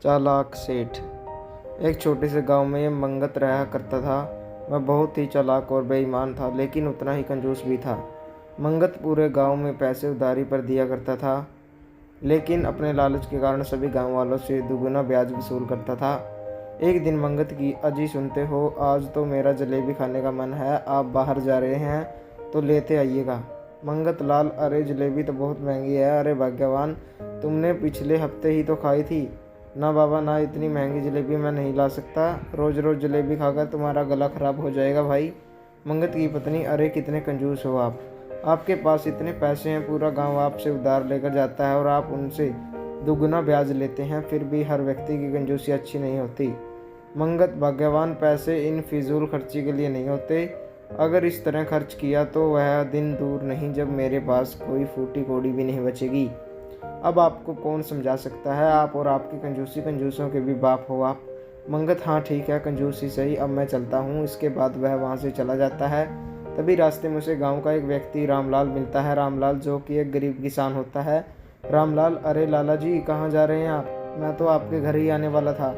चालाक सेठ। एक छोटे से गांव में मंगत रहा करता था। वह बहुत ही चालाक और बेईमान था, लेकिन उतना ही कंजूस भी था। मंगत पूरे गांव में पैसे उधारी पर दिया करता था, लेकिन अपने लालच के कारण सभी गांव वालों से दुगुना ब्याज वसूल करता था। एक दिन मंगत की, अजी सुनते हो, आज तो मेरा जलेबी खाने का मन है, आप बाहर जा रहे हैं तो लेते आइएगा। मंगत लाल, अरे जलेबी तो बहुत महंगी है। अरे भाग्यवान, तुमने पिछले हफ्ते ही तो खाई थी। ना बाबा ना, इतनी महंगी जलेबी मैं नहीं ला सकता। रोज रोज जलेबी खाकर तुम्हारा गला खराब हो जाएगा भाई। मंगत की पत्नी, अरे कितने कंजूस हो आप। आपके पास इतने पैसे हैं, पूरा गांव आपसे उधार लेकर जाता है और आप उनसे दुगुना ब्याज लेते हैं। फिर भी हर व्यक्ति की कंजूसी अच्छी नहीं होती। मंगत, भाग्यवान, पैसे इन फिजूल खर्ची के लिए नहीं होते। अगर इस तरह खर्च किया तो वह दिन दूर नहीं जब मेरे पास कोई फूटी कौड़ी भी नहीं बचेगी। अब आपको कौन समझा सकता है, आप और आपकी कंजूसी, कंजूसों के भी बाप हो आप। मंगत, हाँ ठीक है, कंजूसी सही, अब मैं चलता हूँ। इसके बाद वह वहाँ से चला जाता है। तभी रास्ते में उसे गांव का एक व्यक्ति रामलाल मिलता है। रामलाल जो कि एक गरीब किसान होता है। रामलाल, अरे लाला जी, कहाँ जा रहे हैं आप? मैं तो आपके घर ही आने वाला था,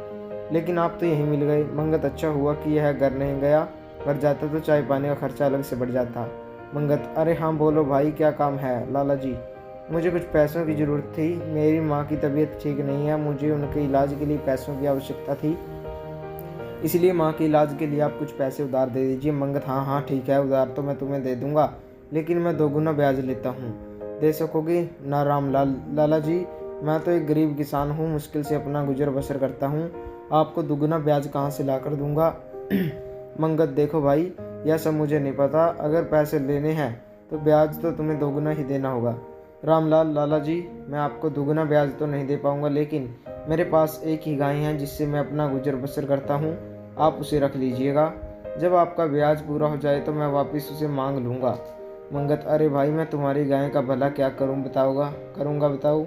लेकिन आप तो यहीं मिल गए। मंगत, अच्छा हुआ कि यह घर नहीं गया, घर जाता तो चाय पानी का खर्चा अलग से बढ़ जाता। मंगत, अरे हाँ बोलो भाई, क्या काम है? लाला जी, मुझे कुछ पैसों की ज़रूरत थी। मेरी माँ की तबीयत ठीक नहीं है, मुझे उनके इलाज के लिए पैसों की आवश्यकता थी, इसलिए माँ के इलाज के लिए आप कुछ पैसे उधार दे दीजिए। मंगत, हाँ हाँ ठीक है, उधार तो मैं तुम्हें दे दूंगा, लेकिन मैं दोगुना ब्याज लेता हूँ। दे सकोगे ना? रामलाल, लाला जी, मैं तो एक गरीब किसान हूँ, मुश्किल से अपना गुजर बसर करता हूँ, आपको दुगुना ब्याज कहाँ से ला कर दूंगा? मंगत, देखो भाई, यह सब मुझे नहीं पता, अगर पैसे लेने हैं तो ब्याज तो तुम्हें दोगुना ही देना होगा। रामलाल, लाला जी, मैं आपको दुगुना ब्याज तो नहीं दे पाऊंगा, लेकिन मेरे पास एक ही गाय है जिससे मैं अपना गुजर बसर करता हूँ, आप उसे रख लीजिएगा। जब आपका ब्याज पूरा हो जाए तो मैं वापस उसे मांग लूँगा। मंगत, अरे भाई, मैं तुम्हारी गाय का भला क्या करूँगा बताओ।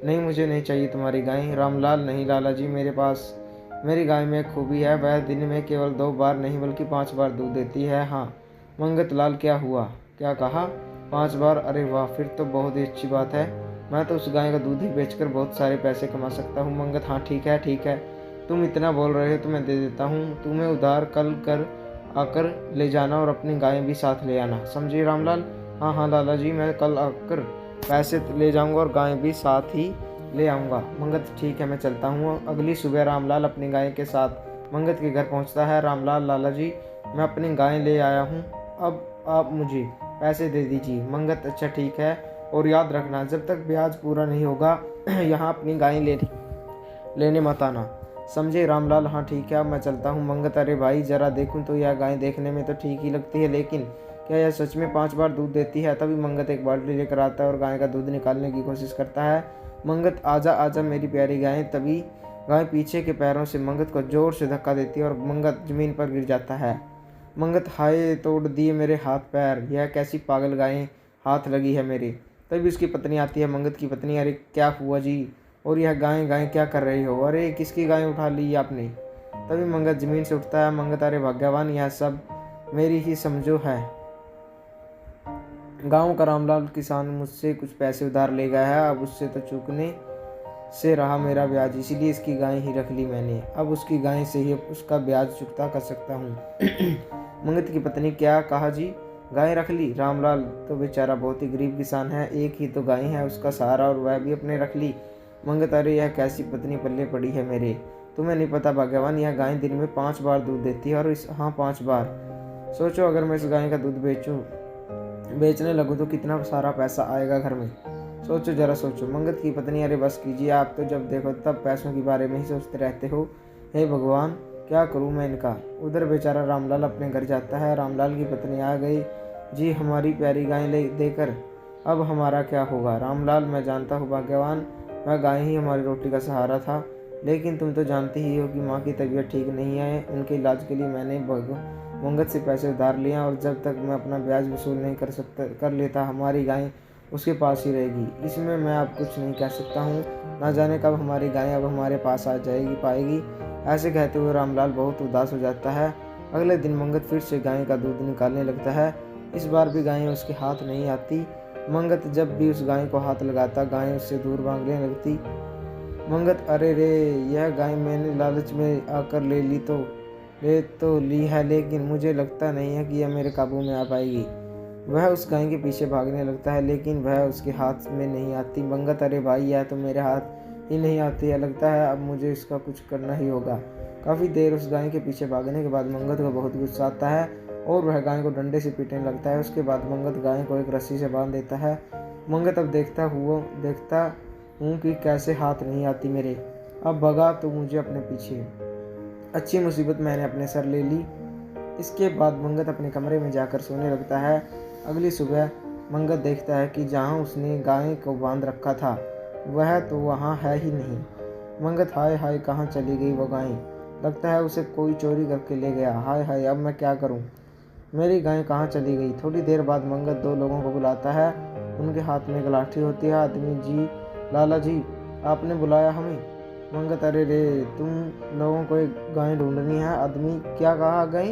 नहीं, मुझे नहीं चाहिए तुम्हारी गाय। रामलाल, नहीं लाला जी, मेरी गाय में एक खूबी है, वह दिन में केवल 2 बार नहीं बल्कि 5 बार दूध देती है। हाँ। मंगत लाल, क्या हुआ? क्या कहा? 5 बार? अरे वाह, फिर तो बहुत ही अच्छी बात है। मैं तो उस गाय का दूध ही बेचकर बहुत सारे पैसे कमा सकता हूँ। मंगत, हाँ ठीक है ठीक है, तुम इतना बोल रहे हो तो मैं दे देता हूँ। तुम्हें उधार कल कर आकर ले जाना और अपनी गाय भी साथ ले आना, समझे रामलाल? हाँ हाँ लाला जी, मैं कल आकर पैसे ले जाऊंगा और गाय भी साथ ही ले आऊँगा। मंगत, ठीक है, मैं चलता हूँ। अगली सुबह रामलाल अपनी गाय के साथ मंगत के घर पहुँचता है। रामलाल, लाला जी, मैं अपनी गाय ले आया हूँ, अब आप मुझे पैसे दे दीजिए। मंगत, अच्छा ठीक है, और याद रखना, जब तक ब्याज पूरा नहीं होगा यहाँ अपनी गाय लेने मत आना, समझे? रामलाल, हाँ ठीक है, अब मैं चलता हूँ। मंगत, अरे भाई, जरा देखूँ तो यह गाय देखने में तो ठीक ही लगती है, लेकिन क्या यह सच में 5 बार दूध देती है? तभी मंगत एक बाल्टी लेकर आता है और गाय का दूध निकालने की कोशिश करता है। मंगत, आजा आजा मेरी प्यारी गाय। तभी गाय पीछे के पैरों से मंगत को जोर से धक्का देती है और मंगत जमीन पर गिर जाता है। मंगत, हाय, तोड़ दिए मेरे हाथ पैर, यह कैसी पागल गाय हाथ लगी है मेरे। तभी उसकी पत्नी आती है। मंगत की पत्नी, अरे क्या हुआ जी, और यह गाय गाय क्या कर रही हो? अरे किसकी गाय उठा ली आपने? तभी मंगत जमीन से उठता है। मंगत, अरे भाग्यवान, यह सब मेरी ही समझो है। गांव का रामलाल किसान मुझसे कुछ पैसे उधार ले गया है, अब उससे तो चूकने से रहा मेरा ब्याज, इसीलिए इसकी गाय ही रख ली मैंने। अब उसकी गाय से ही उसका ब्याज चुकता कर सकता हूँ। मंगत की पत्नी, क्या कहा जी? गाय रख ली? रामलाल तो बेचारा बहुत ही गरीब किसान है, एक ही तो गाय है उसका सहारा, और वह भी अपने रख ली। मंगत, अरे यह कैसी पत्नी पल्ले पड़ी है मेरे, तुम्हें नहीं पता भाग्यवान, यह गाय दिन में 5 बार दूध देती है, और इस, हाँ 5 बार। सोचो, अगर मैं इस गाय का दूध बेचने लगूँ तो कितना सारा पैसा आएगा घर में, सोचो जरा सोचो। मंगत की पत्नी, अरे बस कीजिए, आप तो जब देखो तब पैसों के बारे में ही सोचते रहते हो। हे भगवान, क्या करूं मैं इनका। उधर बेचारा रामलाल अपने घर जाता है। रामलाल की पत्नी, आ गई जी हमारी प्यारी गाय ले देकर, अब हमारा क्या होगा? रामलाल, मैं जानता हूँ भाग्यवान, वह गाय ही हमारी रोटी का सहारा था, लेकिन तुम तो जानते ही हो कि माँ की तबीयत ठीक नहीं है, उनके इलाज के लिए मैंने मंगत से पैसे उधार लिए, और जब तक मैं अपना ब्याज वसूल नहीं कर लेता, हमारी गाय उसके पास ही रहेगी। इसमें मैं अब कुछ नहीं कह सकता हूँ, ना जाने कब हमारी गाय अब हमारे पास आ जाएगी पाएगी। ऐसे कहते हुए रामलाल बहुत उदास हो जाता है। अगले दिन मंगत फिर से गाय का दूध निकालने लगता है। इस बार भी गाय उसके हाथ नहीं आती। मंगत जब भी उस गाय को हाथ लगाता, गाय उससे दूर भागने लगती। मंगत अरे रे, यह गाय मैंने लालच में आकर ले तो ली है, लेकिन मुझे लगता नहीं है कि यह मेरे काबू में आ पाएगी। वह उस गाय के पीछे भागने लगता है, लेकिन वह उसके हाथ में नहीं आती। मंगत अरे भाई, यह तो मेरे हाथ ही नहीं आती है, लगता है अब मुझे इसका कुछ करना ही होगा। काफ़ी देर उस गाय के पीछे भागने के बाद मंगत को बहुत गुस्सा आता है और वह गाय को डंडे से पीटने लगता है। उसके बाद मंगत गाय को एक रस्सी से बांध देता है। मंगत अब देखता हूँ कि कैसे हाथ नहीं आती मेरे, अब भगा तो मुझे अपने पीछे। अच्छी मुसीबत मैंने अपने सर ले ली। इसके बाद मंगत अपने कमरे में जाकर सोने लगता है। अगली सुबह मंगत देखता है कि जहाँ उसने गाय को बांध रखा था वह तो वहाँ है ही नहीं। मंगत हाय हाय, कहाँ चली गई वो गाय? लगता है उसे कोई चोरी करके ले गया। हाय हाय, अब मैं क्या करूँ? मेरी गाय कहाँ चली गई? थोड़ी देर बाद मंगत 2 लोगों को बुलाता है। उनके हाथ में एक लाठी होती है। आदमी जी, लाला जी, आपने बुलाया हमें? मंगत अरे रे, तुम लोगों को एक गाय ढूंढनी है। आदमी क्या कहा, गाय?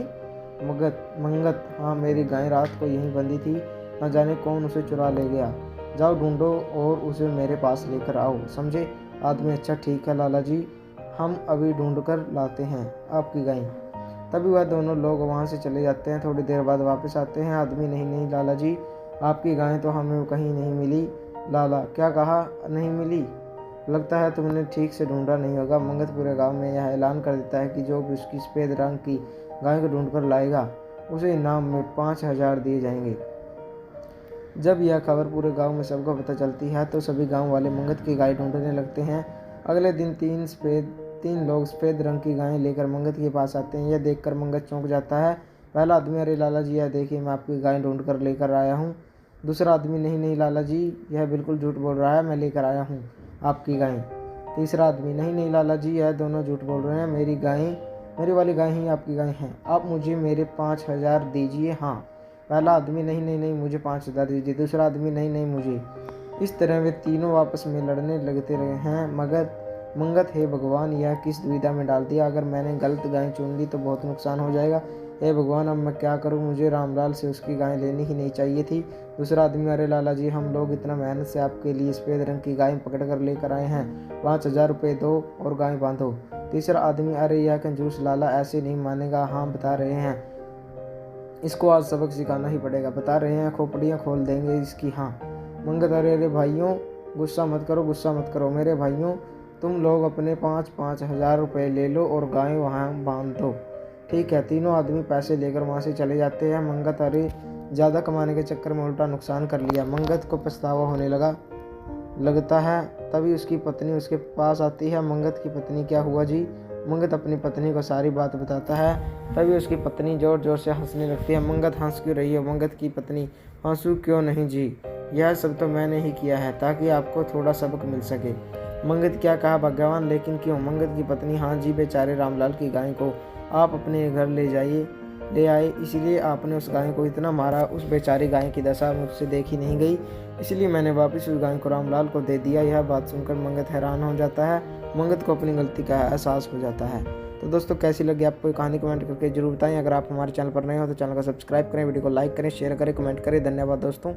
मंगत हाँ, मेरी गाय रात को यहीं बंधी थी, न जाने कौन उसे चुरा ले गया। जाओ ढूंढो और उसे मेरे पास लेकर आओ, समझे? आदमी अच्छा ठीक है लाला जी, हम अभी ढूंढ कर लाते हैं आपकी गाय। तभी वह दोनों लोग वहाँ से चले जाते हैं। थोड़ी देर बाद वापस आते हैं। आदमी नहीं नहीं लाला जी, आपकी गाय तो हमें कहीं नहीं मिली। लाला क्या कहा, नहीं मिली? लगता है तुमने ठीक से ढूंढा नहीं होगा। मंगत पूरे गांव में यह ऐलान कर देता है कि जो भी उसकी सफ़ेद रंग की गाय को ढूंढ कर लाएगा उसे इनाम में 5,000 दिए जाएंगे। जब यह खबर पूरे गांव में सबको पता चलती है तो सभी गांव वाले मंगत की गाय ढूंढने लगते हैं। अगले दिन 3 लोग सफ़ेद रंग की गाय लेकर मंगत के पास आते हैं। यह देखकर मंगत चौंक जाता है। पहला आदमी अरे लाला जी, यह देखिए मैं आपकी गाय ढूंढ कर लेकर आया हूँ। दूसरा आदमी नहीं नहीं लाला जी, यह बिल्कुल झूठ बोल रहा है, मैं लेकर आया हूँ आपकी गाय। तीसरा आदमी नहीं नहीं लाला जी, यह दोनों झूठ बोल रहे हैं, मेरी वाली गाय ही आपकी गाय है, आप मुझे मेरे 5,000 दीजिए। हाँ। पहला आदमी नहीं नहीं नहीं, मुझे 5,000 दीजिए। दूसरा आदमी नहीं नहीं, मुझे। इस तरह वे तीनों आपस में लड़ने लगते रहे हैं। मगर मंगत हे भगवान, यह किस दुविधा में डाल दिया। अगर मैंने गलत गाय चुन ली तो बहुत नुकसान हो जाएगा। हे भगवान, अब मैं क्या करूं? मुझे रामलाल से उसकी गाय लेनी ही नहीं चाहिए थी। दूसरा आदमी अरे लाला जी, हम लोग इतना मेहनत से आपके लिए सफ़ेद रंग की गाय पकड़ कर लेकर आए हैं, 5,000 रुपये दो और गाय बांधो। तीसरा आदमी अरे यह कंजूस लाला ऐसे नहीं मानेगा। हाँ बता रहे हैं, इसको आज सबक सिखाना ही पड़ेगा। बता रहे हैं, खोपड़ियाँ खोल देंगे इसकी। हाँ। मंगत अरे भाइयों, गुस्सा मत करो मेरे भाइयों, तुम लोग अपने 5,000 रुपये ले लो और गाय वहाँ बांध दो। ठीक है। तीनों आदमी पैसे लेकर वहाँ से चले जाते हैं। मंगत अरे ज़्यादा कमाने के चक्कर में उल्टा नुकसान कर लिया। मंगत को पछतावा होने लगता है। तभी उसकी पत्नी उसके पास आती है। मंगत की पत्नी, क्या हुआ जी? मंगत अपनी पत्नी को सारी बात बताता है। तभी उसकी पत्नी ज़ोर ज़ोर से हंसने लगती है। मंगत हंस क्यों रही हो? मंगत की पत्नी, हंसू क्यों नहीं जी, यह सब तो मैंने ही किया है ताकि आपको थोड़ा सबक मिल सके। मंगत क्या कहा भगवान, लेकिन क्यों? मंगत की पत्नी, हाँ जी, बेचारे रामलाल की गाय को आप अपने घर ले आए, इसलिए आपने उस गाय को इतना मारा। उस बेचारी गाय की दशा मुझसे देखी नहीं गई, इसलिए मैंने वापस उस गाय को रामलाल को दे दिया। यह बात सुनकर मंगत हैरान हो जाता है। मंगत को अपनी गलती का एहसास हो जाता है। तो दोस्तों, कैसी लगी आपको ये कहानी? कमेंट करके जरूर बताएं। अगर आप हमारे चैनल पर नए हो तो चैनल को सब्सक्राइब करें, वीडियो को लाइक करें, शेयर करें, कमेंट करें। धन्यवाद दोस्तों।